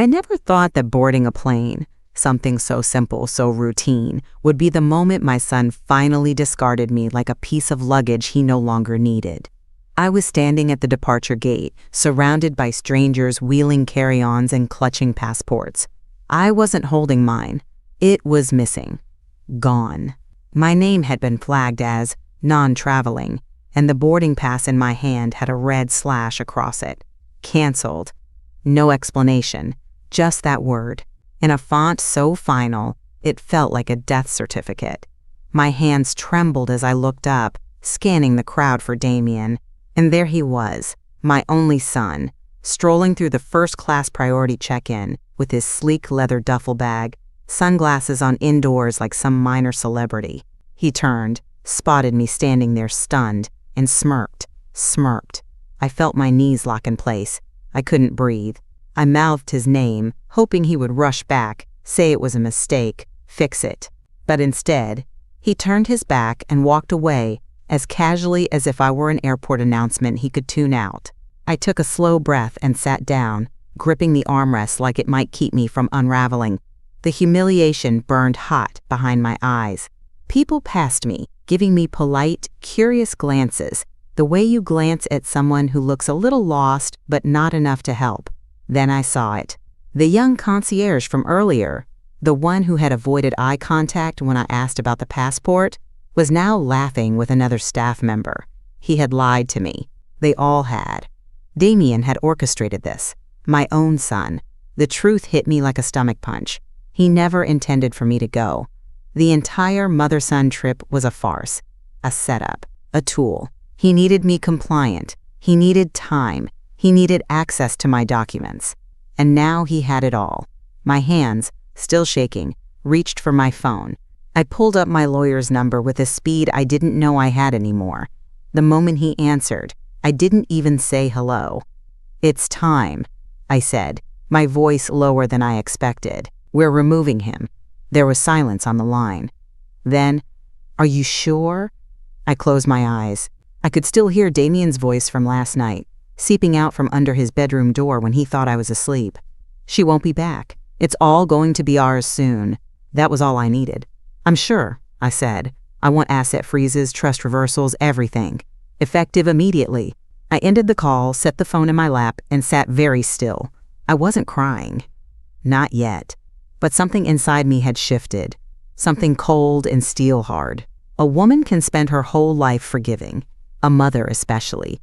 I never thought that boarding a plane, something so simple, so routine, would be the moment my son finally discarded me like a piece of luggage he no longer needed. I was standing at the departure gate, surrounded by strangers wheeling carry-ons and clutching passports. I wasn't holding mine. It was missing. Gone. My name had been flagged as non-traveling, and the boarding pass in my hand had a red slash across it. Canceled. No explanation, just that word. In a font so final, it felt like a death certificate. My hands trembled as I looked up, scanning the crowd for Damien. And there he was, my only son, strolling through the first-class priority check-in with his sleek leather duffel bag, sunglasses on indoors like some minor celebrity. He turned, spotted me standing there stunned, and smirked. I felt my knees lock in place. I couldn't breathe. I mouthed his name, hoping he would rush back, say it was a mistake, fix it. But instead, he turned his back and walked away, as casually as if I were an airport announcement he could tune out. I took a slow breath and sat down, gripping the armrest like it might keep me from unraveling. The humiliation burned hot behind my eyes. People passed me, giving me polite, curious glances, the way you glance at someone who looks a little lost but not enough to help. Then I saw it. The young concierge from earlier, the one who had avoided eye contact when I asked about the passport, was now laughing with another staff member. He had lied to me. They all had. Damien had orchestrated this. My own son. The truth hit me like a stomach punch. He never intended for me to go. The entire mother-son trip was a farce, a setup, a tool. He needed me compliant. He needed time. He needed access to my documents. And now he had it all. My hands, still shaking, reached for my phone. I pulled up my lawyer's number with a speed I didn't know I had anymore. The moment he answered, I didn't even say hello. "It's time," I said, my voice lower than I expected. "We're removing him." There was silence on the line. Then, "Are you sure?" I closed my eyes. I could still hear Damien's voice from last night, seeping out from under his bedroom door when he thought I was asleep. "She won't be back. It's all going to be ours soon." That was all I needed. "I'm sure," I said. "I want asset freezes, trust reversals, everything. Effective immediately." I ended the call, set the phone in my lap, and sat very still. I wasn't crying. Not yet. But something inside me had shifted. Something cold and steel-hard. A woman can spend her whole life forgiving. A mother especially.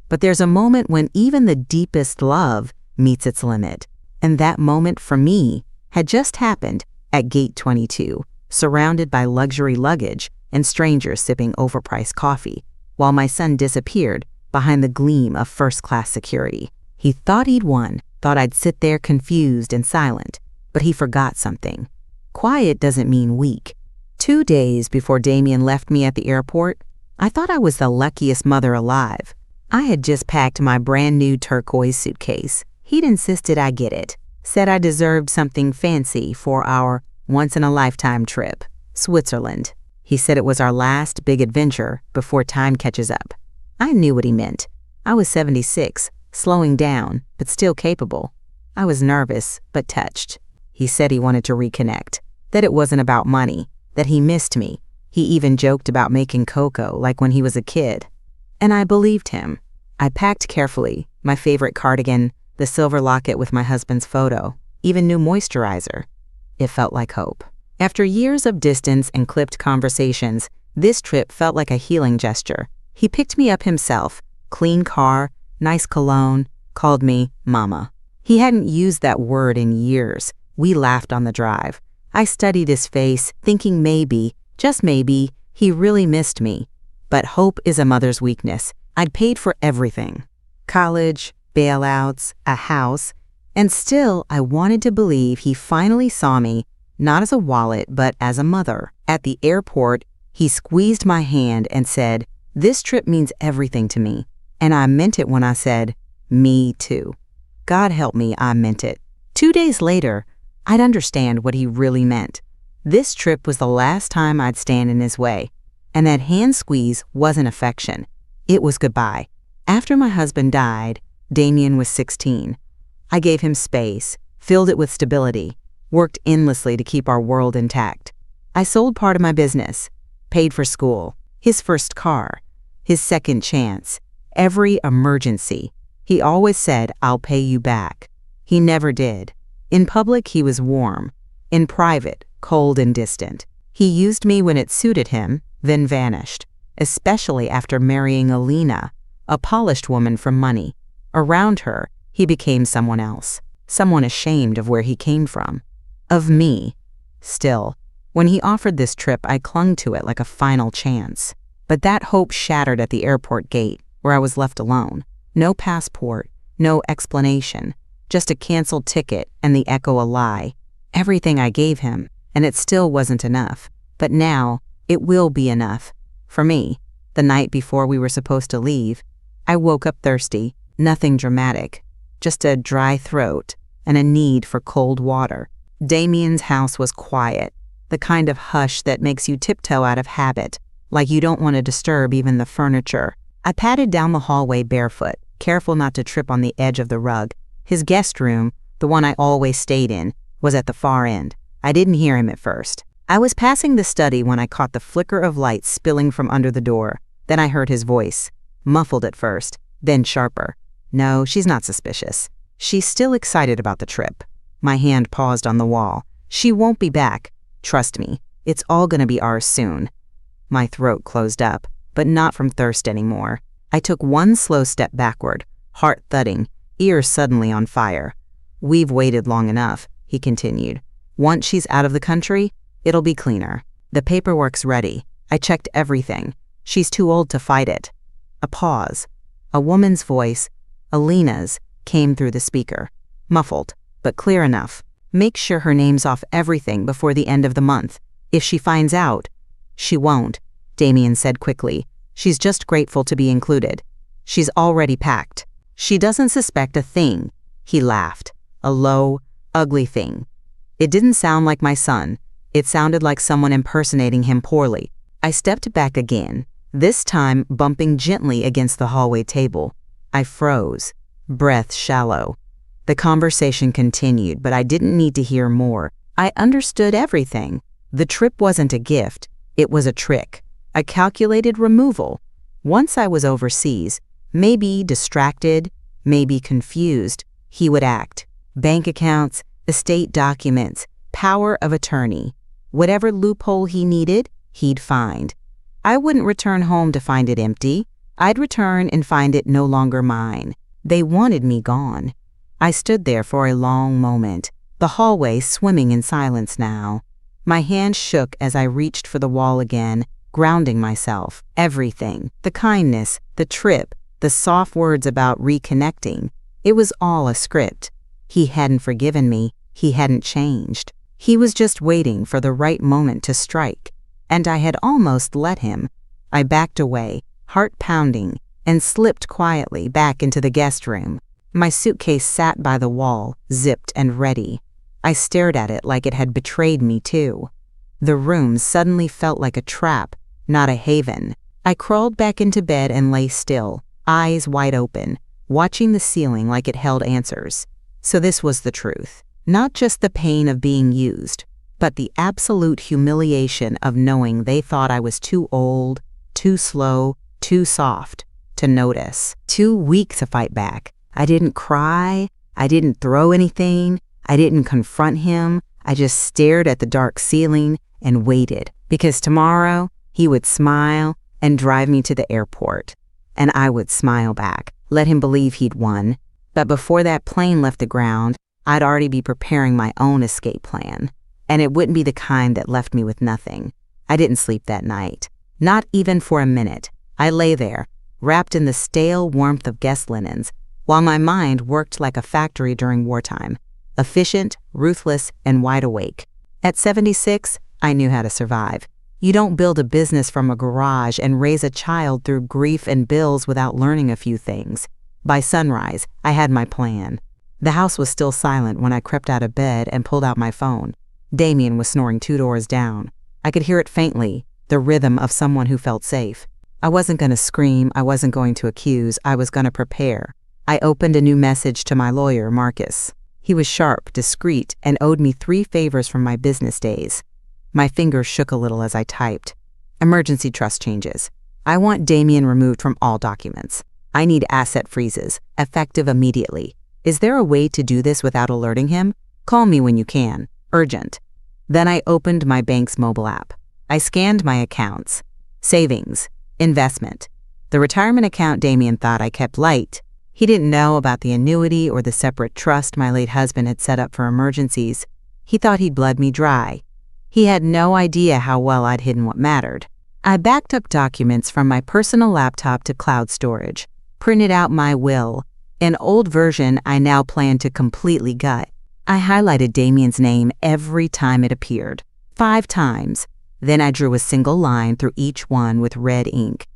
But there's a moment when even the deepest love meets its limit. And that moment, for me, had just happened at Gate 22. Surrounded by luxury luggage and strangers sipping overpriced coffee, while my son disappeared behind the gleam of first-class security. He thought he'd won, thought I'd sit there confused and silent, but he forgot something. Quiet doesn't mean weak. 2 days before Damien left me at the airport, I thought I was the luckiest mother alive. I had just packed my brand new turquoise suitcase. He'd insisted I get it, said I deserved something fancy for our once-in-a-lifetime trip, Switzerland. He said it was our last big adventure before time catches up. I knew what he meant. I was 76, slowing down, but still capable. I was nervous, but touched. He said he wanted to reconnect, that it wasn't about money, that he missed me. He even joked about making cocoa like when he was a kid. And I believed him. I packed carefully, my favorite cardigan, the silver locket with my husband's photo, even new moisturizer. It felt like hope. After years of distance and clipped conversations, this trip felt like a healing gesture. He picked me up himself, clean car, nice cologne, called me Mama. He hadn't used that word in years. We laughed on the drive. I studied his face, thinking maybe, just maybe, he really missed me. But hope is a mother's weakness. I'd paid for everything. College, bailouts, a house, and still I wanted to believe he finally saw me, not as a wallet, but as a mother. At the airport, he squeezed my hand and said, "This trip means everything to me." And I meant it when I said, "Me too." God help me, I meant it. 2 days later, I'd understand what he really meant. This trip was the last time I'd stand in his way. And that hand squeeze wasn't affection. It was goodbye. After my husband died, Damien was 16. I gave him space, filled it with stability, worked endlessly to keep our world intact. I sold part of my business, paid for school, his first car, his second chance, every emergency. He always said, "I'll pay you back." He never did. In public, he was warm. In private, cold and distant. He used me when it suited him, then vanished, especially after marrying Alina, a polished woman for money. Around her, he became someone else, someone ashamed of where he came from, of me. Still, when he offered this trip, I clung to it like a final chance. But that hope shattered at the airport gate, where I was left alone. No passport, no explanation, just a canceled ticket and the echo a lie. Everything I gave him, and it still wasn't enough. But now, it will be enough. For me, the night before we were supposed to leave, I woke up thirsty, nothing dramatic, just a dry throat and a need for cold water. Damien's house was quiet, the kind of hush that makes you tiptoe out of habit, like you don't want to disturb even the furniture. I padded down the hallway barefoot, careful not to trip on the edge of the rug. His guest room, the one I always stayed in, was at the far end. I didn't hear him at first. I was passing the study when I caught the flicker of light spilling from under the door. Then I heard his voice, muffled at first, then sharper. No, she's not suspicious. She's still excited about the trip. My hand paused on the wall. She won't be back. Trust me, it's all gonna be ours soon. My throat closed up, but not from thirst anymore. I took one slow step backward, heart thudding, ears suddenly on fire. "We've waited long enough," he continued. "Once she's out of the country, it'll be cleaner. The paperwork's ready. I checked everything. She's too old to fight it." A pause. A woman's voice, Alina's, came through the speaker. Muffled, but clear enough. "Make sure her name's off everything before the end of the month. If she finds out—" "She won't," Damien said quickly. "She's just grateful to be included. She's already packed. She doesn't suspect a thing." He laughed. A low, ugly thing. It didn't sound like my son. It sounded like someone impersonating him poorly. I stepped back again, this time bumping gently against the hallway table. I froze, breath shallow. The conversation continued, but I didn't need to hear more. I understood everything. The trip wasn't a gift. It was a trick, a calculated removal. Once I was overseas, maybe distracted, maybe confused, he would act. Bank accounts, estate documents, power of attorney. Whatever loophole he needed, he'd find. I wouldn't return home to find it empty. I'd return and find it no longer mine. They wanted me gone. I stood there for a long moment, the hallway swimming in silence now. My hand shook as I reached for the wall again, grounding myself. Everything, the kindness, the trip, the soft words about reconnecting, it was all a script. He hadn't forgiven me. He hadn't changed. He was just waiting for the right moment to strike. And I had almost let him. I backed away, heart pounding, and slipped quietly back into the guest room. My suitcase sat by the wall, zipped and ready. I stared at it like it had betrayed me too. The room suddenly felt like a trap, not a haven. I crawled back into bed and lay still, eyes wide open, watching the ceiling like it held answers. So this was the truth. Not just the pain of being used, but the absolute humiliation of knowing they thought I was too old, too slow, too soft to notice, too weak to fight back. I didn't cry. I didn't throw anything. I didn't confront him. I just stared at the dark ceiling and waited, because tomorrow he would smile and drive me to the airport. And I would smile back, let him believe he'd won. But before that plane left the ground, I'd already be preparing my own escape plan. And it wouldn't be the kind that left me with nothing. I didn't sleep that night. Not even for a minute. I lay there, wrapped in the stale warmth of guest linens, while my mind worked like a factory during wartime. Efficient, ruthless, and wide awake. At 76, I knew how to survive. You don't build a business from a garage and raise a child through grief and bills without learning a few things. By sunrise, I had my plan. The house was still silent when I crept out of bed and pulled out my phone. Damien was snoring 2 doors down. I could hear it faintly, the rhythm of someone who felt safe. I wasn't going to scream, I wasn't going to accuse, I was going to prepare. I opened a new message to my lawyer, Marcus. He was sharp, discreet, and owed me 3 favors from my business days. My fingers shook a little as I typed. Emergency trust changes. I want Damien removed from all documents. I need asset freezes, effective immediately. Is there a way to do this without alerting him? Call me when you can. Urgent. Then I opened my bank's mobile app. I scanned my accounts. Savings. Investment. The retirement account Damien thought I kept light. He didn't know about the annuity or the separate trust my late husband had set up for emergencies. He thought he'd bled me dry. He had no idea how well I'd hidden what mattered. I backed up documents from my personal laptop to cloud storage, printed out my will, an old version I now plan to completely gut. I highlighted Damien's name every time it appeared, 5 times. Then I drew a single line through each one with red ink.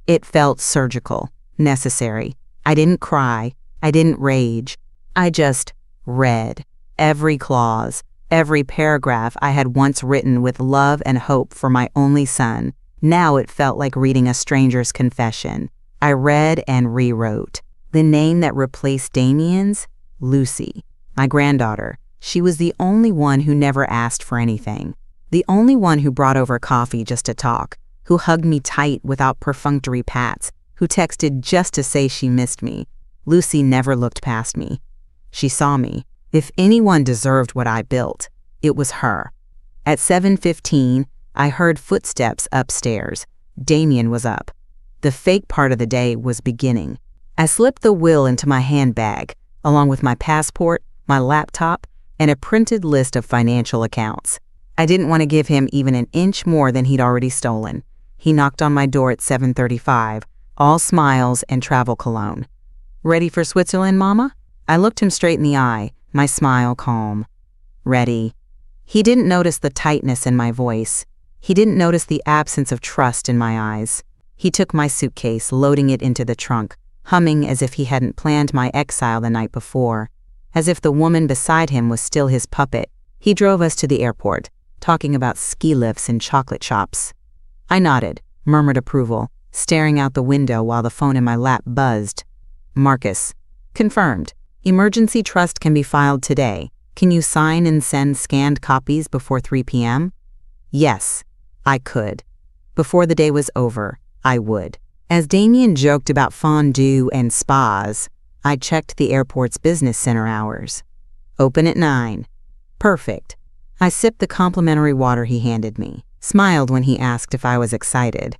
It felt surgical, necessary. I didn't cry. I didn't rage. I just read every clause, every paragraph I had once written with love and hope for my only son. Now it felt like reading a stranger's confession. I read and rewrote. The name that replaced Damien's? Lucy. My granddaughter. She was the only one who never asked for anything. The only one who brought over coffee just to talk, who hugged me tight without perfunctory pats, who texted just to say she missed me. Lucy never looked past me. She saw me. If anyone deserved what I built, it was her. At 7:15, I heard footsteps upstairs. Damien was up. The fake part of the day was beginning. I slipped the will into my handbag, along with my passport, my laptop, and a printed list of financial accounts. I didn't want to give him even an inch more than he'd already stolen. He knocked on my door at 7:35, all smiles and travel cologne. Ready for Switzerland, Mama? I looked him straight in the eye, my smile calm. Ready. He didn't notice the tightness in my voice. He didn't notice the absence of trust in my eyes. He took my suitcase, loading it into the trunk, humming as if he hadn't planned my exile the night before, as if the woman beside him was still his puppet. He drove us to the airport, talking about ski lifts and chocolate shops. I nodded, murmured approval, staring out the window while the phone in my lap buzzed. Marcus. Confirmed. Emergency trust can be filed today. Can you sign and send scanned copies before 3 p.m.? Yes, I could. Before the day was over, I would. As Damien joked about fondue and spas, I checked the airport's business center hours. Open at 9. Perfect. I sipped the complimentary water he handed me, smiled when he asked if I was excited.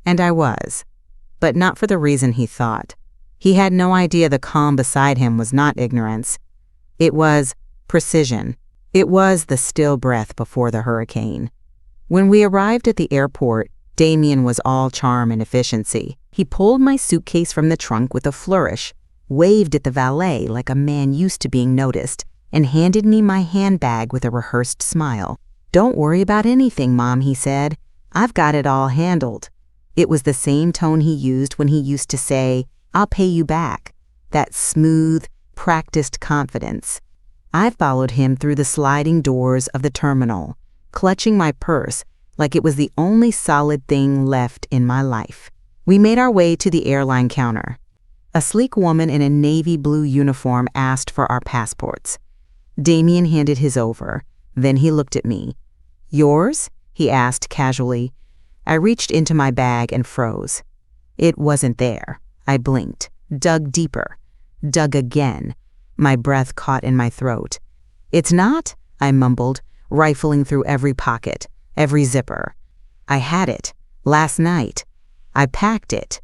And I was. But not for the reason he thought. He had no idea the calm beside him was not ignorance. It was precision. It was the still breath before the hurricane. When we arrived at the airport, Damien was all charm and efficiency. He pulled my suitcase from the trunk with a flourish, waved at the valet like a man used to being noticed, and handed me my handbag with a rehearsed smile. Don't worry about anything, Mom, he said. I've got it all handled. It was the same tone he used when he used to say, I'll pay you back. That smooth, practiced confidence. I followed him through the sliding doors of the terminal, clutching my purse like it was the only solid thing left in my life. We made our way to the airline counter. A sleek woman in a navy blue uniform asked for our passports. Damien handed his over. Then he looked at me. Yours? He asked casually. I reached into my bag and froze. It wasn't there. I blinked, dug deeper, dug again. My breath caught in my throat. It's not? I mumbled, rifling through every pocket, every zipper. I had it. Last night. I packed it.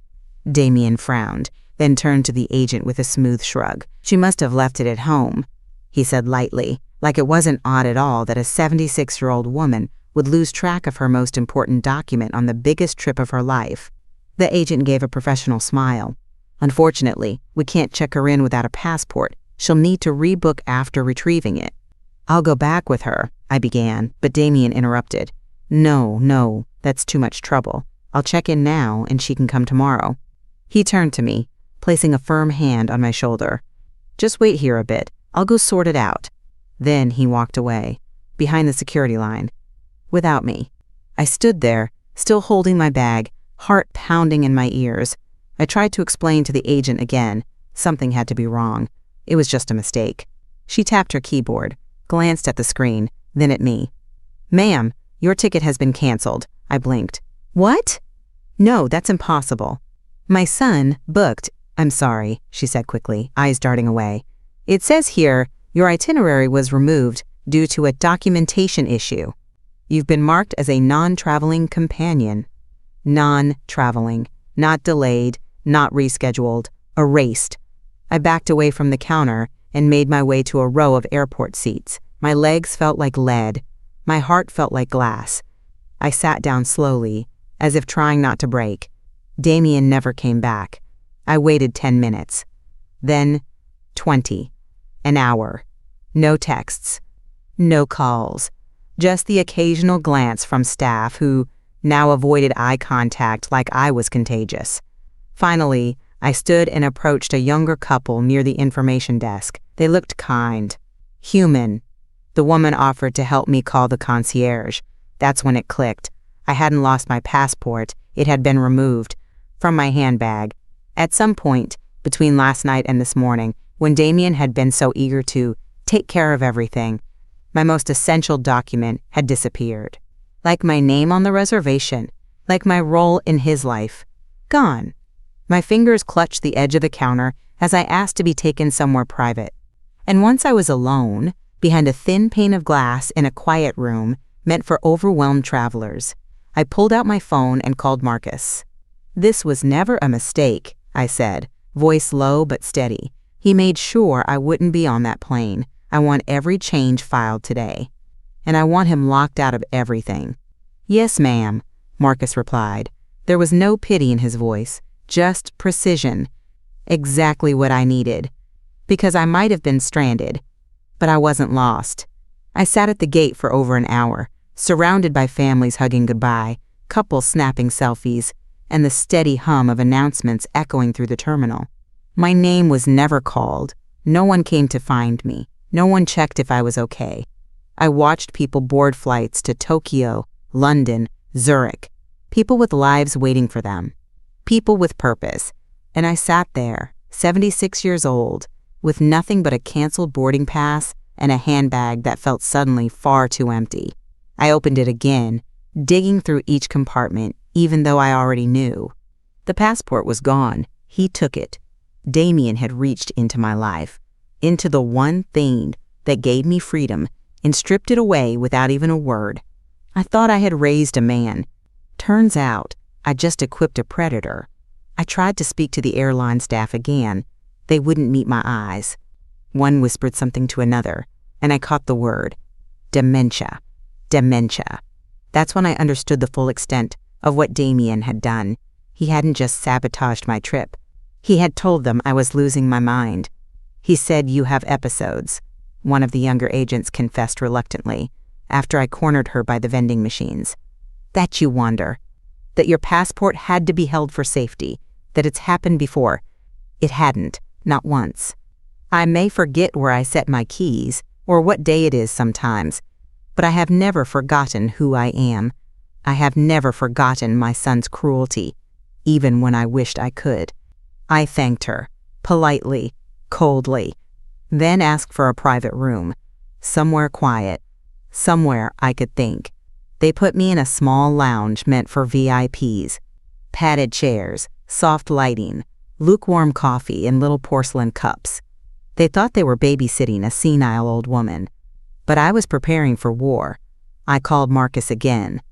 Damien frowned, then turned to the agent with a smooth shrug. She must have left it at home, he said lightly, like it wasn't odd at all that a 76-year-old woman would lose track of her most important document on the biggest trip of her life. The agent gave a professional smile. Unfortunately, we can't check her in without a passport. She'll need to rebook after retrieving it. I'll go back with her, I began, but Damien interrupted. No, that's too much trouble. I'll check in now and she can come tomorrow. He turned to me, placing a firm hand on my shoulder. Just wait here a bit. I'll go sort it out. Then he walked away, behind the security line, without me. I stood there, still holding my bag, heart pounding in my ears. I tried to explain to the agent again. Something had to be wrong. It was just a mistake. She tapped her keyboard, glanced at the screen, then at me. "Ma'am, your ticket has been canceled." I blinked. "What?" "No, that's impossible." "My son booked." "I'm sorry," she said quickly, eyes darting away. "It says here your itinerary was removed due to a documentation issue. You've been marked as a non-traveling companion." Non-traveling, not delayed, not rescheduled, erased. I backed away from the counter and made my way to a row of airport seats. My legs felt like lead. My heart felt like glass. I sat down slowly, as if trying not to break. Damien never came back. I waited 10 minutes. Then 20. An hour. No texts. No calls. Just the occasional glance from staff who now avoided eye contact like I was contagious. Finally, I stood and approached a younger couple near the information desk. They looked kind. Human. The woman offered to help me call the concierge. That's when it clicked. I hadn't lost my passport. It had been removed from my handbag. At some point, between last night and this morning, when Damien had been so eager to take care of everything, my most essential document had disappeared. Like my name on the reservation, like my role in his life. Gone. My fingers clutched the edge of the counter as I asked to be taken somewhere private. And once I was alone, behind a thin pane of glass in a quiet room meant for overwhelmed travelers, I pulled out my phone and called Marcus. "This was never a mistake," I said, voice low but steady. He made sure I wouldn't be on that plane. I want every change filed today. And I want him locked out of everything. "Yes, ma'am," Marcus replied. There was no pity in his voice, just precision. Exactly what I needed. Because I might have been stranded, but I wasn't lost. I sat at the gate for over an hour, surrounded by families hugging goodbye, couples snapping selfies, and the steady hum of announcements echoing through the terminal. My name was never called. No one came to find me. No one checked if I was okay. I watched people board flights to Tokyo, London, Zurich. People with lives waiting for them. People with purpose. And I sat there, 76 years old, with nothing but a canceled boarding pass and a handbag that felt suddenly far too empty. I opened it again, digging through each compartment, even though I already knew. The passport was gone. He took it. Damien had reached into my life, into the one thing that gave me freedom, and stripped it away without even a word. I thought I had raised a man. Turns out, I just equipped a predator. I tried to speak to the airline staff again. They wouldn't meet my eyes. One whispered something to another, and I caught the word. Dementia. Dementia. That's when I understood the full extent of what Damien had done. He hadn't just sabotaged my trip. He had told them I was losing my mind. He said, "You have episodes," one of the younger agents confessed reluctantly, after I cornered her by the vending machines. "That you wonder. That your passport had to be held for safety. That it's happened before. It hadn't, not once. I may forget where I set my keys, or what day it is sometimes, but I have never forgotten who I am. I have never forgotten my son's cruelty, even when I wished I could." I thanked her, politely, coldly, then asked for a private room, somewhere quiet, somewhere I could think. They put me in a small lounge meant for VIPs. Padded chairs, soft lighting, lukewarm coffee in little porcelain cups. They thought they were babysitting a senile old woman. But I was preparing for war. I called Marcus again,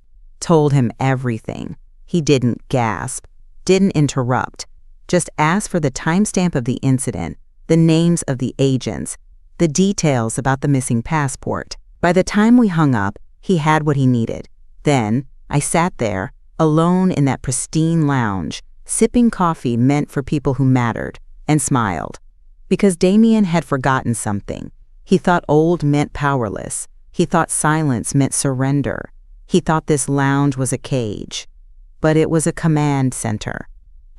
told him everything. He didn't gasp, didn't interrupt, just asked for the timestamp of the incident, the names of the agents, the details about the missing passport. By the time we hung up, he had what he needed. Then, I sat there, alone in that pristine lounge, sipping coffee meant for people who mattered, and smiled. Because Damien had forgotten something. He thought old meant powerless. He thought silence meant surrender. He thought this lounge was a cage. But it was a command center.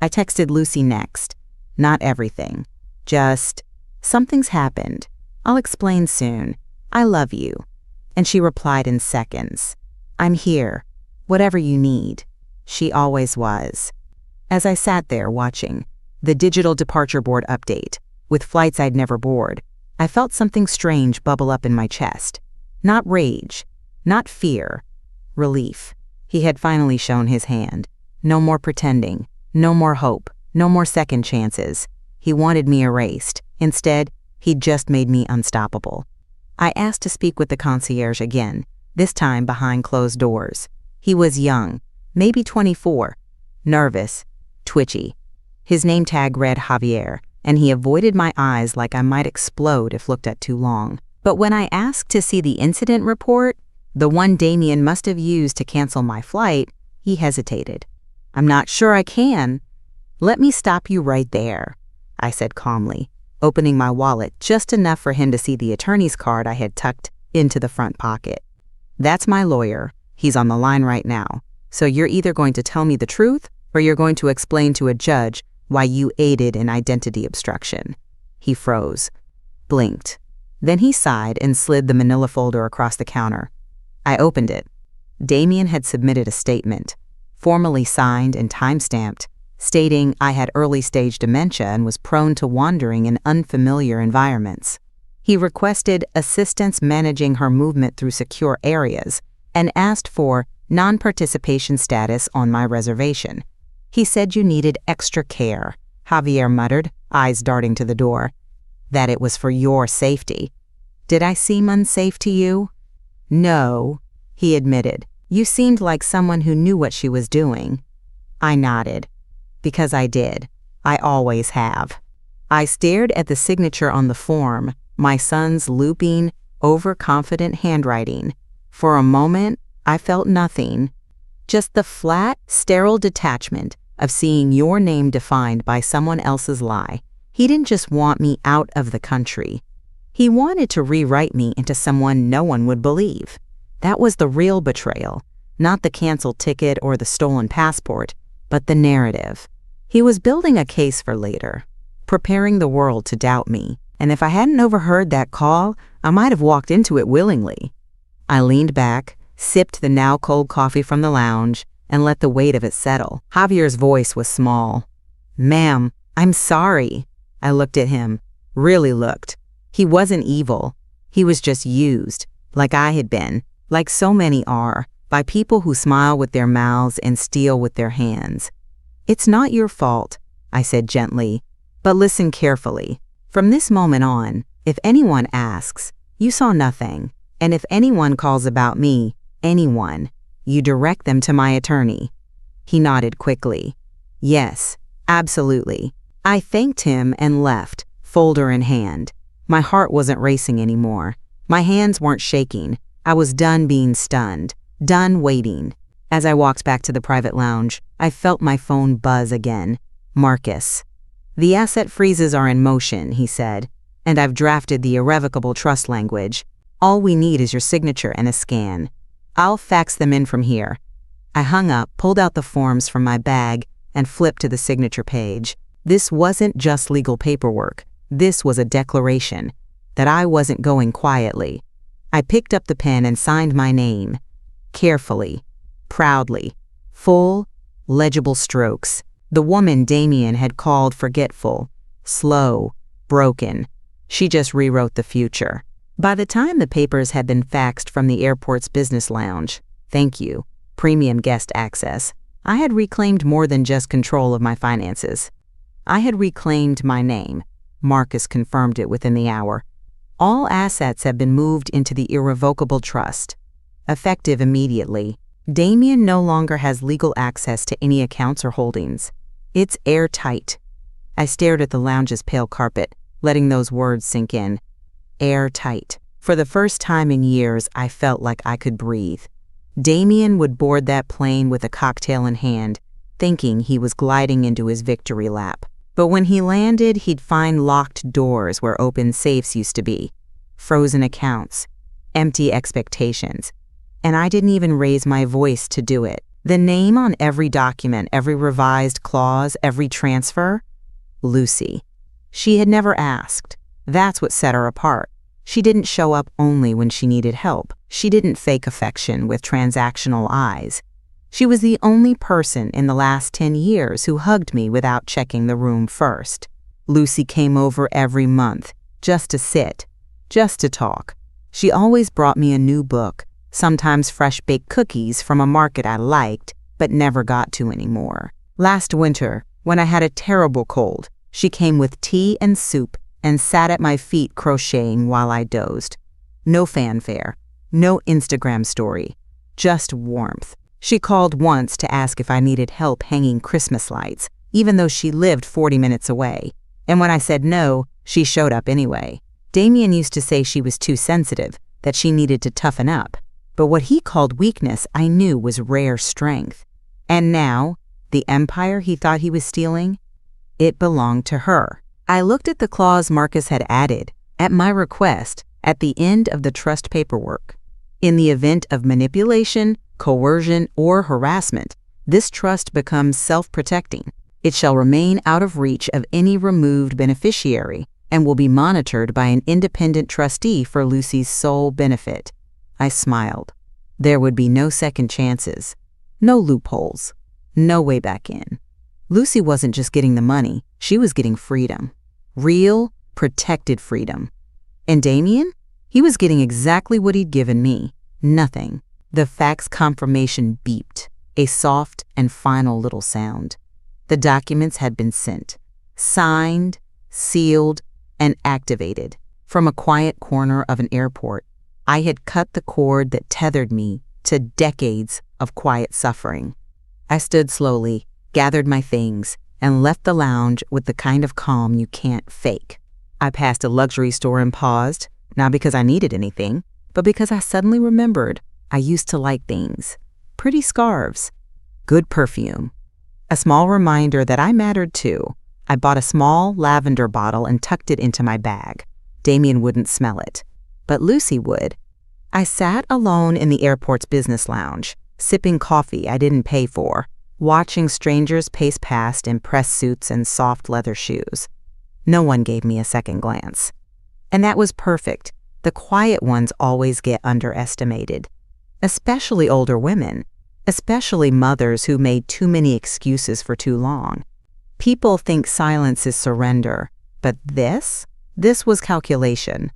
I texted Lucy next. Not everything. Just, "Something's happened. I'll explain soon. I love you." And she replied in seconds. "I'm here. Whatever you need." She always was. As I sat there watching, the digital departure board update, with flights I'd never board, I felt something strange bubble up in my chest. Not rage, not fear, relief. He had finally shown his hand. No more pretending, no more hope, no more second chances. He wanted me erased. Instead, he'd just made me unstoppable. I asked to speak with the concierge again, this time behind closed doors. He was young, maybe 24, nervous, twitchy. His name tag read Javier, and he avoided my eyes like I might explode if looked at too long. But when I asked to see the incident report, the one Damien must have used to cancel my flight, he hesitated. "I'm not sure I can." "Let me stop you right there," I said calmly, opening my wallet just enough for him to see the attorney's card I had tucked into the front pocket. "That's my lawyer. He's on the line right now. So you're either going to tell me the truth or you're going to explain to a judge why you aided in identity obstruction." He froze, blinked. Then he sighed and slid the manila folder across the counter. I opened it. Damien had submitted a statement, formally signed and time-stamped, stating I had early-stage dementia and was prone to wandering in unfamiliar environments. He requested assistance managing her movement through secure areas and asked for non-participation status on my reservation. "He said you needed extra care," Javier muttered, eyes darting to the door. "That it was for your safety." "Did I seem unsafe to you?" "No," he admitted. "You seemed like someone who knew what she was doing." I nodded. "Because I did. I always have." I stared at the signature on the form, my son's looping, overconfident handwriting. For a moment, I felt nothing. Just the flat, sterile detachment of seeing your name defined by someone else's lie. He didn't just want me out of the country. He wanted to rewrite me into someone no one would believe. That was the real betrayal, not the canceled ticket or the stolen passport, but the narrative. He was building a case for later, preparing the world to doubt me, and if I hadn't overheard that call, I might have walked into it willingly. I leaned back, sipped the now cold coffee from the lounge, and let the weight of it settle. Javier's voice was small. "Ma'am, I'm sorry." I looked at him, really looked. He wasn't evil. He was just used, like I had been, like so many are, by people who smile with their mouths and steal with their hands. "It's not your fault," I said gently, "but listen carefully. From this moment on, if anyone asks, you saw nothing, and if anyone calls about me, anyone, you direct them to my attorney." He nodded quickly. "Yes, absolutely." I thanked him and left, folder in hand. My heart wasn't racing anymore. My hands weren't shaking. I was done being stunned, done waiting. As I walked back to the private lounge, I felt my phone buzz again. Marcus. "The asset freezes are in motion," he said, "and I've drafted the irrevocable trust language. All we need is your signature and a scan. I'll fax them in from here." I hung up, pulled out the forms from my bag, and flipped to the signature page. This wasn't just legal paperwork. This was a declaration that I wasn't going quietly. I picked up the pen and signed my name. Carefully, proudly, full, legible strokes. The woman Damien had called forgetful, slow, broken. She just rewrote the future. By the time the papers had been faxed from the airport's business lounge, thank you, premium guest access, I had reclaimed more than just control of my finances. I had reclaimed my name. Marcus confirmed it within the hour. All assets have been moved into the irrevocable trust. Effective immediately, Damien no longer has legal access to any accounts or holdings. It's airtight. I stared at the lounge's pale carpet, letting those words sink in. Airtight. For the first time in years, I felt like I could breathe. Damien would board that plane with a cocktail in hand, thinking he was gliding into his victory lap. But when he landed, he'd find locked doors where open safes used to be, frozen accounts, empty expectations, and I didn't even raise my voice to do it. The name on every document, every revised clause, every transfer? Lucy. She had never asked. That's what set her apart. She didn't show up only when she needed help. She didn't fake affection with transactional eyes. She was the only person in the last 10 years who hugged me without checking the room first. Lucy came over every month, just to sit, just to talk. She always brought me a new book, sometimes fresh-baked cookies from a market I liked, but never got to anymore. Last winter, when I had a terrible cold, she came with tea and soup and sat at my feet crocheting while I dozed. No fanfare, no Instagram story, just warmth. She called once to ask if I needed help hanging Christmas lights, even though she lived 40 minutes away. And when I said no, she showed up anyway. Damien used to say she was too sensitive, that she needed to toughen up. But what he called weakness, I knew was rare strength. And now, the empire he thought he was stealing, it belonged to her. I looked at the clause Marcus had added, at my request, at the end of the trust paperwork. In the event of manipulation, coercion, or harassment, this trust becomes self-protecting. It shall remain out of reach of any removed beneficiary and will be monitored by an independent trustee for Lucy's sole benefit. I smiled. There would be no second chances, no loopholes, no way back in. Lucy wasn't just getting the money, she was getting freedom. Real, protected freedom. And Damien? He was getting exactly what he'd given me. Nothing. The fax confirmation beeped, a soft and final little sound. The documents had been sent, signed, sealed, and activated. From a quiet corner of an airport, I had cut the cord that tethered me to decades of quiet suffering. I stood slowly, gathered my things, and left the lounge with the kind of calm you can't fake. I passed a luxury store and paused, not because I needed anything, but because I suddenly remembered I used to like things. Pretty scarves, good perfume. A small reminder that I mattered too. I bought a small lavender bottle and tucked it into my bag. Damien wouldn't smell it, but Lucy would. I sat alone in the airport's business lounge, sipping coffee I didn't pay for, watching strangers pace past in press suits and soft leather shoes. No one gave me a second glance. And that was perfect. The quiet ones always get underestimated, especially older women, especially mothers who made too many excuses for too long. People think silence is surrender, but this was calculation.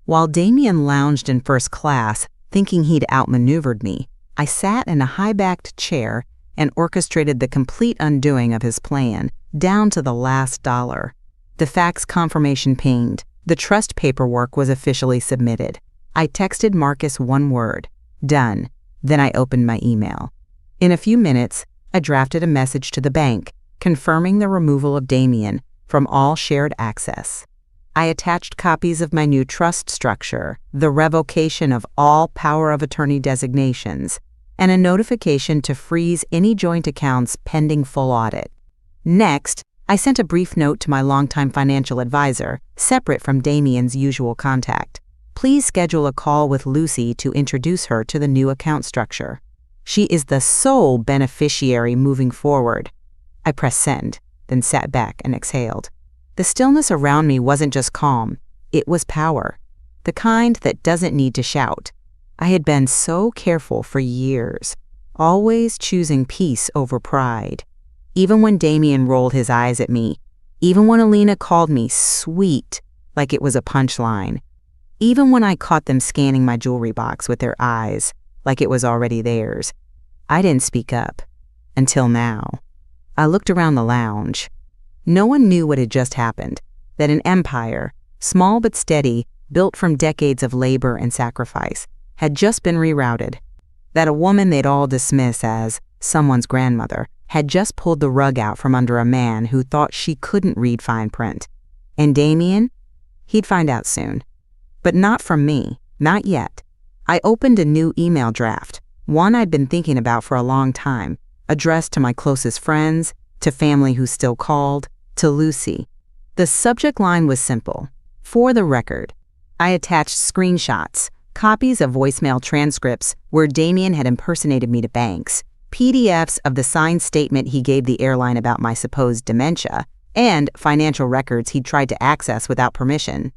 While Damien lounged in first class, thinking he'd outmaneuvered me, I sat in a high-backed chair and orchestrated the complete undoing of his plan, down to the last dollar. The fax confirmation pinged. The trust paperwork was officially submitted. I texted Marcus one word, done. Then I opened my email. In a few minutes, I drafted a message to the bank, confirming the removal of Damien from all shared access. I attached copies of my new trust structure, the revocation of all power of attorney designations, and a notification to freeze any joint accounts pending full audit. Next, I sent a brief note to my longtime financial advisor, separate from Damien's usual contact. Please schedule a call with Lucy to introduce her to the new account structure. She is the sole beneficiary moving forward. I pressed send, then sat back and exhaled. The stillness around me wasn't just calm, it was power. The kind that doesn't need to shout. I had been so careful for years, always choosing peace over pride. Even when Damien rolled his eyes at me, even when Alina called me sweet like it was a punchline, even when I caught them scanning my jewelry box with their eyes like it was already theirs, I didn't speak up. Until now. I looked around the lounge. No one knew what had just happened, that an empire, small but steady, built from decades of labor and sacrifice, had just been rerouted, that a woman they'd all dismiss as someone's grandmother had just pulled the rug out from under a man who thought she couldn't read fine print. And Damien? He'd find out soon. But not from me, not yet. I opened a new email draft, one I'd been thinking about for a long time, addressed to my closest friends, to family who still called, to Lucy. The subject line was simple. For the record. I attached screenshots, copies of voicemail transcripts where Damien had impersonated me to banks, PDFs of the signed statement he gave the airline about my supposed dementia, and financial records he'd tried to access without permission.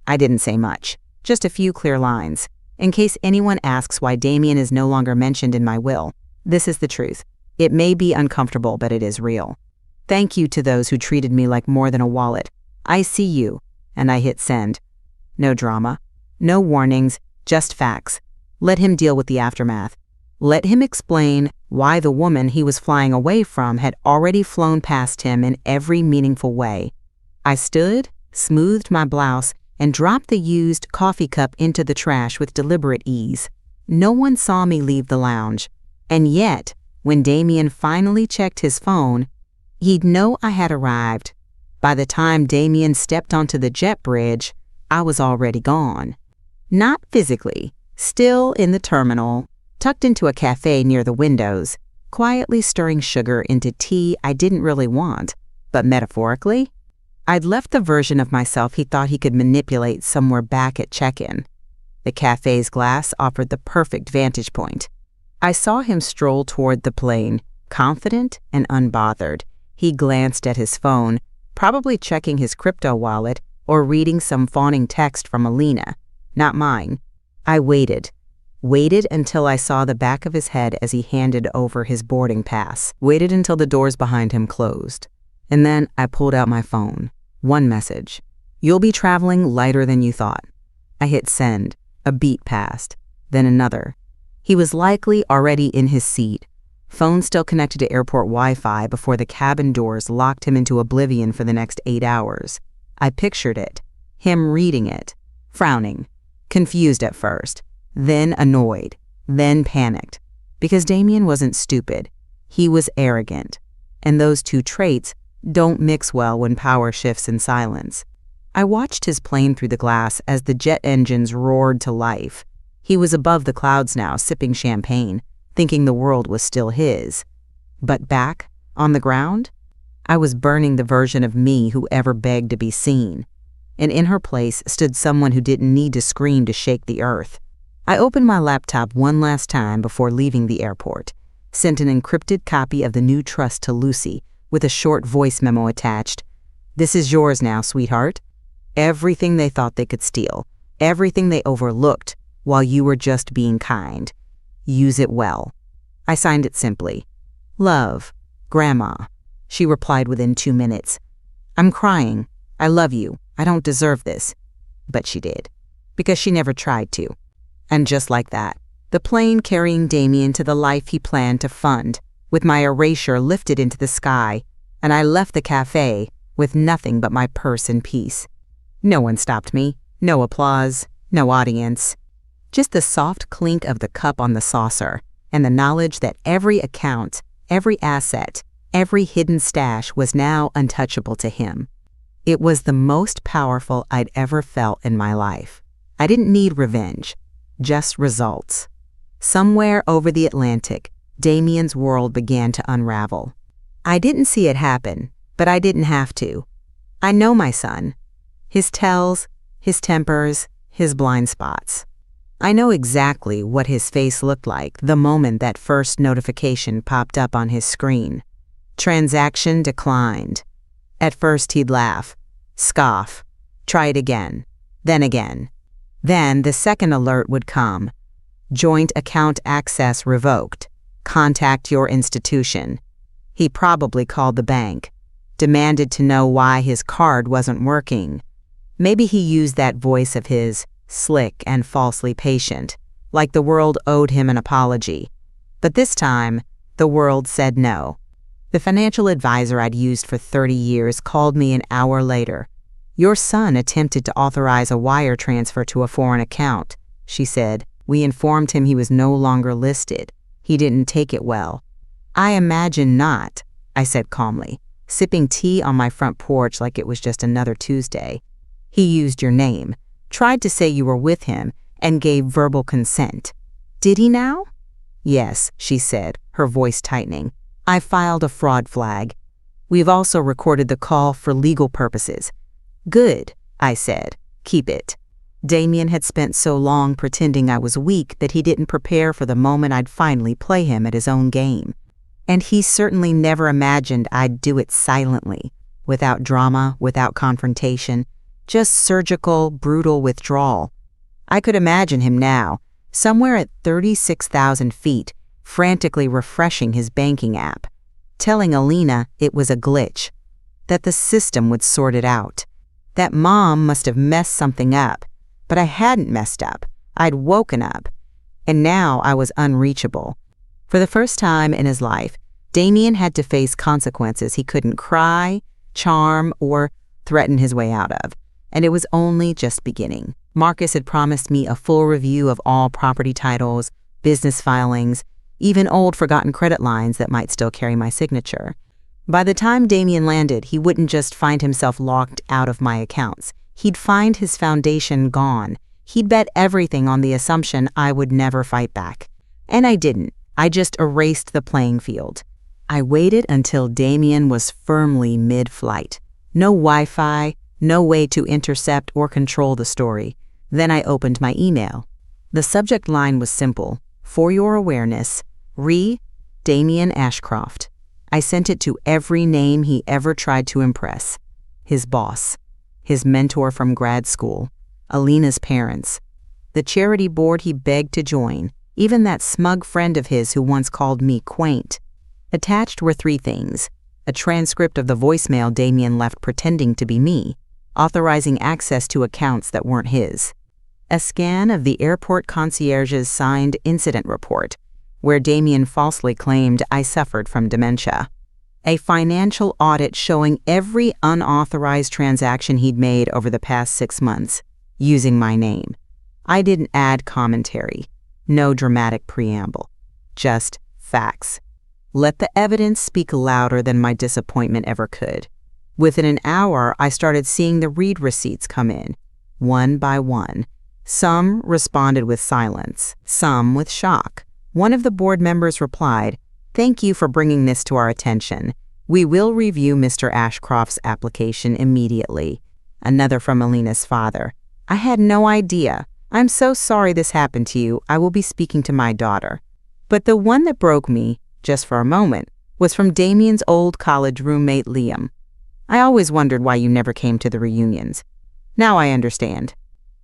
I didn't say much, just a few clear lines. In case anyone asks why Damien is no longer mentioned in my will, this is the truth. It may be uncomfortable, but it is real. Thank you to those who treated me like more than a wallet. I see you, and I hit send, No drama. No warnings, just facts. Let him deal with the aftermath. Let him explain why the woman he was flying away from had already flown past him in every meaningful way. I stood, smoothed my blouse, and dropped the used coffee cup into the trash with deliberate ease. No one saw me leave the lounge. And yet, when Damien finally checked his phone, he'd know I had arrived. By the time Damien stepped onto the jet bridge, I was already gone. Not physically, still in the terminal, tucked into a cafe near the windows, quietly stirring sugar into tea I didn't really want, but metaphorically, I'd left the version of myself he thought he could manipulate somewhere back at check-in. The cafe's glass offered the perfect vantage point. I saw him stroll toward the plane, confident and unbothered. He glanced at his phone, probably checking his crypto wallet or reading some fawning text from Alina, not mine. I waited until I saw the back of his head as he handed over his boarding pass, waited until the doors behind him closed. And then I pulled out my phone. One message. You'll be traveling lighter than you thought. I hit send. A beat passed. Then another. He was likely already in his seat. Phone still connected to airport Wi-Fi before the cabin doors locked him into oblivion for the next 8 hours. I pictured it. Him reading it. Frowning. Confused at first. Then annoyed. Then panicked. Because Damien wasn't stupid. He was arrogant. And those two traits don't mix well when power shifts in silence. I watched his plane through the glass as the jet engines roared to life. He was above the clouds now, sipping champagne, thinking the world was still his. But back, on the ground, I was burning the version of me who ever begged to be seen. And in her place stood someone who didn't need to scream to shake the earth. I opened my laptop one last time before leaving the airport, sent an encrypted copy of the new trust to Lucy, with a short voice memo attached. This is yours now, sweetheart. Everything they thought they could steal, everything they overlooked while you were just being kind. Use it well. I signed it simply. Love, Grandma. She replied within 2 minutes. I'm crying. I love you. I don't deserve this. But she did, because she never tried to. And just like that, the plane carrying Damien to the life he planned to fund, with my erasure lifted into the sky, and I left the cafe with nothing but my purse and peace. No one stopped me, no applause, no audience. Just the soft clink of the cup on the saucer, and the knowledge that every account, every asset, every hidden stash was now untouchable to him. It was the most powerful I'd ever felt in my life. I didn't need revenge, just results. Somewhere over the Atlantic, Damien's world began to unravel. I didn't see it happen, but I didn't have to. I know my son. His tells, his tempers, his blind spots. I know exactly what his face looked like the moment that first notification popped up on his screen. Transaction declined. At first he'd laugh, scoff, try it again, then again. Then the second alert would come. Joint account access revoked. Contact your institution. He probably called the bank, demanded to know why his card wasn't working. Maybe he used that voice of his, slick and falsely patient, like the world owed him an apology. But this time, the world said no. The financial advisor I'd used for 30 years called me an hour later. Your son attempted to authorize a wire transfer to a foreign account, she said. We informed him he was no longer listed. He didn't take it well. I imagine not, I said calmly, sipping tea on my front porch like it was just another Tuesday. He used your name, tried to say you were with him, and gave verbal consent. Did he now? Yes, she said, her voice tightening. I filed a fraud flag. We've also recorded the call for legal purposes. Good, I said. Keep it. Damien had spent so long pretending I was weak that he didn't prepare for the moment I'd finally play him at his own game. And he certainly never imagined I'd do it silently, without drama, without confrontation, just surgical, brutal withdrawal. I could imagine him now, somewhere at 36,000 feet, frantically refreshing his banking app, telling Alina it was a glitch, that the system would sort it out, that Mom must have messed something up, But I hadn't messed up. I'd woken up. And now I was unreachable. For the first time in his life, Damien had to face consequences he couldn't cry, charm, or threaten his way out of. And it was only just beginning. Marcus had promised me a full review of all property titles, business filings, even old forgotten credit lines that might still carry my signature. By the time Damien landed, he wouldn't just find himself locked out of my accounts. He'd find his foundation gone. He'd bet everything on the assumption I would never fight back. And I didn't. I just erased the playing field. I waited until Damien was firmly mid-flight. No Wi-Fi, no way to intercept or control the story. Then I opened my email. The subject line was simple. For your awareness, Damien Ashcroft. I sent it to every name he ever tried to impress. His boss, his mentor from grad school, Alina's parents, the charity board he begged to join, even that smug friend of his who once called me quaint. Attached were 3 things: a transcript of the voicemail Damien left pretending to be me, authorizing access to accounts that weren't his, a scan of the airport concierge's signed incident report, where Damien falsely claimed I suffered from dementia, a financial audit showing every unauthorized transaction he'd made over the past 6 months, using my name. I didn't add commentary, no dramatic preamble, just facts. Let the evidence speak louder than my disappointment ever could. Within an hour, I started seeing the read receipts come in, one by one. Some responded with silence, some with shock. One of the board members replied, "Thank you for bringing this to our attention. We will review Mr. Ashcroft's application immediately." Another from Alina's father, "I had no idea. I'm so sorry this happened to you. I will be speaking to my daughter." But the one that broke me, just for a moment, was from Damien's old college roommate Liam. "I always wondered why you never came to the reunions. Now I understand.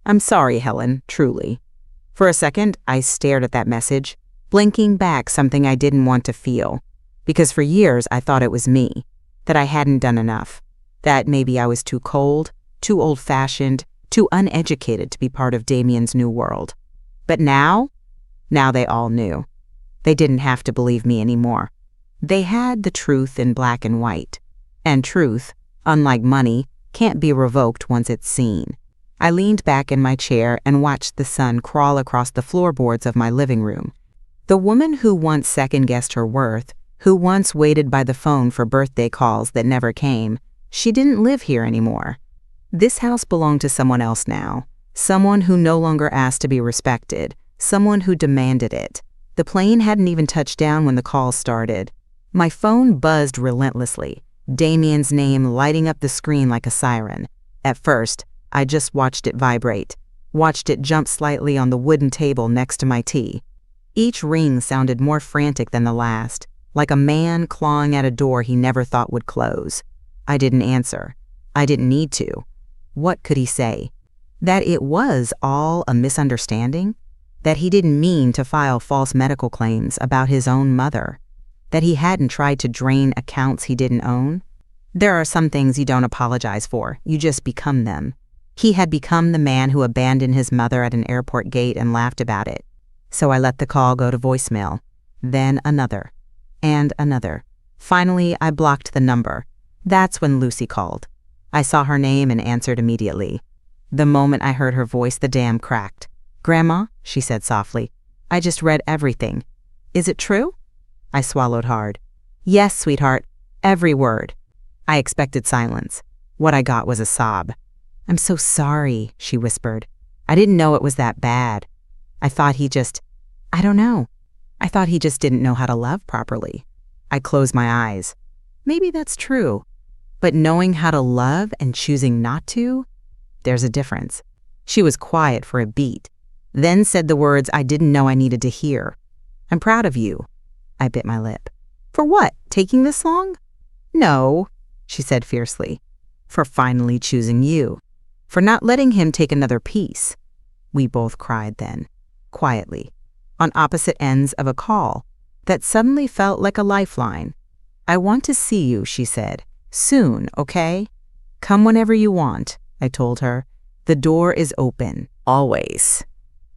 I'm sorry, Helen, truly." For a second, I stared at that message, blinking back something I didn't want to feel. Because for years, I thought it was me, that I hadn't done enough, that maybe I was too cold, too old-fashioned, too uneducated to be part of Damien's new world. But now they all knew. They didn't have to believe me anymore. They had the truth in black and white. And truth, unlike money, can't be revoked once it's seen. I leaned back in my chair and watched the sun crawl across the floorboards of my living room. The woman who once second-guessed her worth, who once waited by the phone for birthday calls that never came, she didn't live here anymore. This house belonged to someone else now, someone who no longer asked to be respected, someone who demanded it. The plane hadn't even touched down when the call started. My phone buzzed relentlessly, Damien's name lighting up the screen like a siren. At first, I just watched it vibrate, watched it jump slightly on the wooden table next to my tea. Each ring sounded more frantic than the last, like a man clawing at a door he never thought would close. I didn't answer. I didn't need to. What could he say? That it was all a misunderstanding? That he didn't mean to file false medical claims about his own mother? That he hadn't tried to drain accounts he didn't own? There are some things you don't apologize for, you just become them. He had become the man who abandoned his mother at an airport gate and laughed about it. So I let the call go to voicemail. Then another. And another. Finally, I blocked the number. That's when Lucy called. I saw her name and answered immediately. The moment I heard her voice, the dam cracked. "Grandma," she said softly, "I just read everything. Is it true?" I swallowed hard. "Yes, sweetheart. Every word." I expected silence. What I got was a sob. "I'm so sorry," she whispered. "I didn't know it was that bad. I thought I don't know. I thought he just didn't know how to love properly." I closed my eyes. Maybe that's true. But knowing how to love and choosing not to, there's a difference. She was quiet for a beat, then said the words I didn't know I needed to hear. "I'm proud of you." I bit my lip. "For what? Taking this long?" "No," she said fiercely. "For finally choosing you. For not letting him take another piece." We both cried then, quietly, on opposite ends of a call that suddenly felt like a lifeline. "I want to see you," she said. "Soon, okay? Come whenever you want," I told her. "The door is open. Always.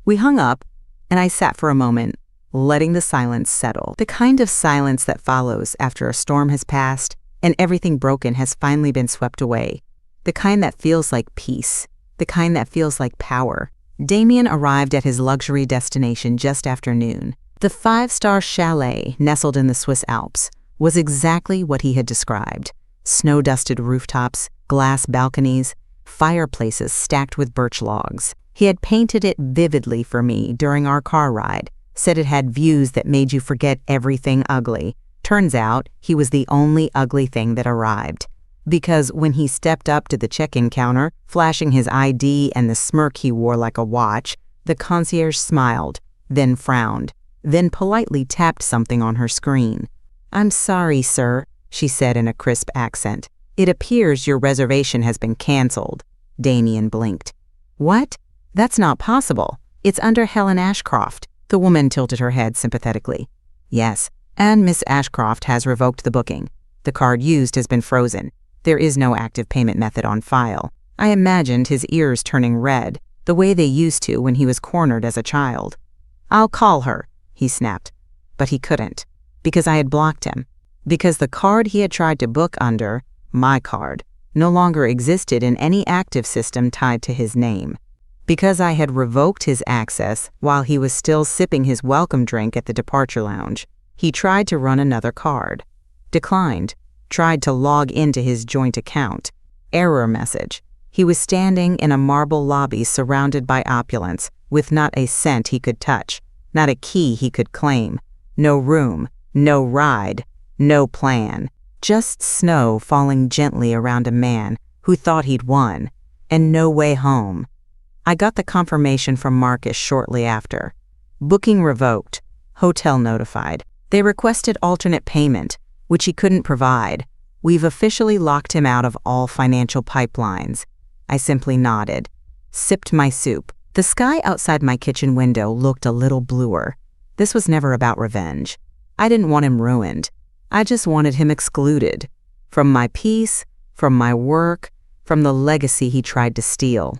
We hung up, and I sat for a moment, letting the silence settle. The kind of silence that follows after a storm has passed and everything broken has finally been swept away. The kind that feels like peace. The kind that feels like power. Damien arrived at his luxury destination just after noon. The 5-star chalet, nestled in the Swiss Alps, was exactly what he had described. Snow-dusted rooftops, glass balconies, fireplaces stacked with birch logs. He had painted it vividly for me during our car ride, said it had views that made you forget everything ugly. Turns out, he was the only ugly thing that arrived. Because when he stepped up to the check-in counter, flashing his ID and the smirk he wore like a watch, the concierge smiled, then frowned, then politely tapped something on her screen. "I'm sorry, sir," she said in a crisp accent. "It appears your reservation has been canceled." Damien blinked. "What? That's not possible. It's under Helen Ashcroft." The woman tilted her head sympathetically. "Yes, and Miss Ashcroft has revoked the booking. The card used has been frozen. There is no active payment method on file." I imagined his ears turning red, the way they used to when he was cornered as a child. "I'll call her," he snapped. But he couldn't, because I had blocked him. Because the card he had tried to book under, my card, no longer existed in any active system tied to his name. Because I had revoked his access while he was still sipping his welcome drink at the departure lounge. He tried to run another card. Declined. Tried to log into his joint account. Error message. He was standing in a marble lobby surrounded by opulence, with not a cent he could touch, not a key he could claim. No room, no ride, no plan. Just snow falling gently around a man who thought he'd won, and no way home. I got the confirmation from Marcus shortly after. Booking revoked. Hotel notified. They requested alternate payment, which he couldn't provide. We've officially locked him out of all financial pipelines. I simply nodded, sipped my soup. The sky outside my kitchen window looked a little bluer. This was never about revenge. I didn't want him ruined. I just wanted him excluded. From my peace, from my work, from the legacy he tried to steal.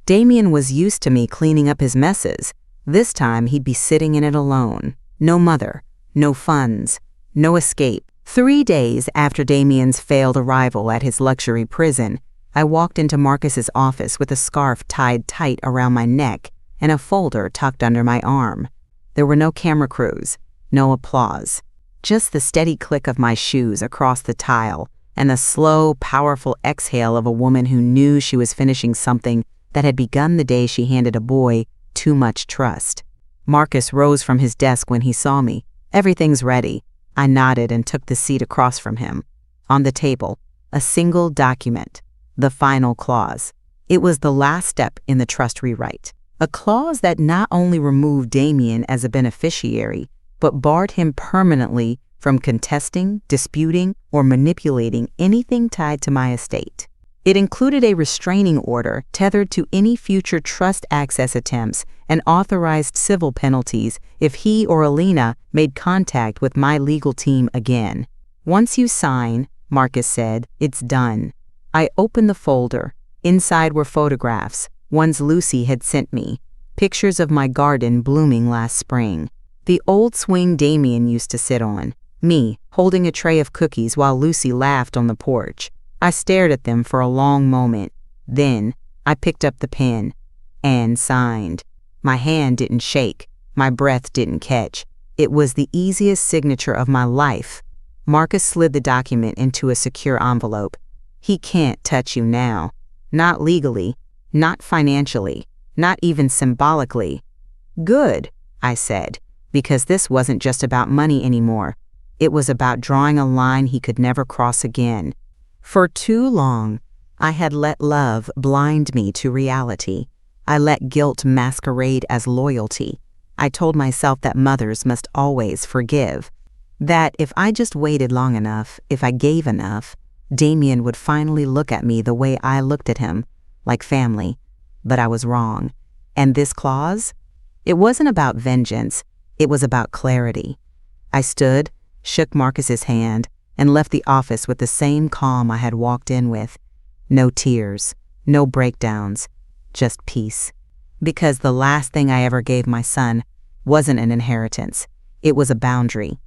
Damien was used to me cleaning up his messes. This time he'd be sitting in it alone. No mother, no funds, no escape. 3 days after Damien's failed arrival at his luxury prison, I walked into Marcus's office with a scarf tied tight around my neck and a folder tucked under my arm. There were no camera crews, no applause, just the steady click of my shoes across the tile and the slow, powerful exhale of a woman who knew she was finishing something that had begun the day she handed a boy too much trust. Marcus rose from his desk when he saw me. "Everything's ready." I nodded and took the seat across from him. On the table, a single document, the final clause. It was the last step in the trust rewrite. A clause that not only removed Damien as a beneficiary, but barred him permanently from contesting, disputing, or manipulating anything tied to my estate. It included a restraining order tethered to any future trust access attempts and authorized civil penalties if he or Alina made contact with my legal team again. "Once you sign," Marcus said, "it's done." I opened the folder. Inside were photographs, ones Lucy had sent me, pictures of my garden blooming last spring. The old swing Damien used to sit on, me holding a tray of cookies while Lucy laughed on the porch. I stared at them for a long moment. Then I picked up the pen and signed. My hand didn't shake. My breath didn't catch. It was the easiest signature of my life. Marcus slid the document into a secure envelope. "He can't touch you now. Not legally, not financially, not even symbolically." "Good," I said, because this wasn't just about money anymore. It was about drawing a line he could never cross again. For too long, I had let love blind me to reality. I let guilt masquerade as loyalty. I told myself that mothers must always forgive. That if I just waited long enough, if I gave enough, Damien would finally look at me the way I looked at him, like family. But I was wrong. And this clause? It wasn't about vengeance. It was about clarity. I stood, shook Marcus's hand, and left the office with the same calm I had walked in with. No tears, no breakdowns, just peace. Because the last thing I ever gave my son wasn't an inheritance. It was a boundary.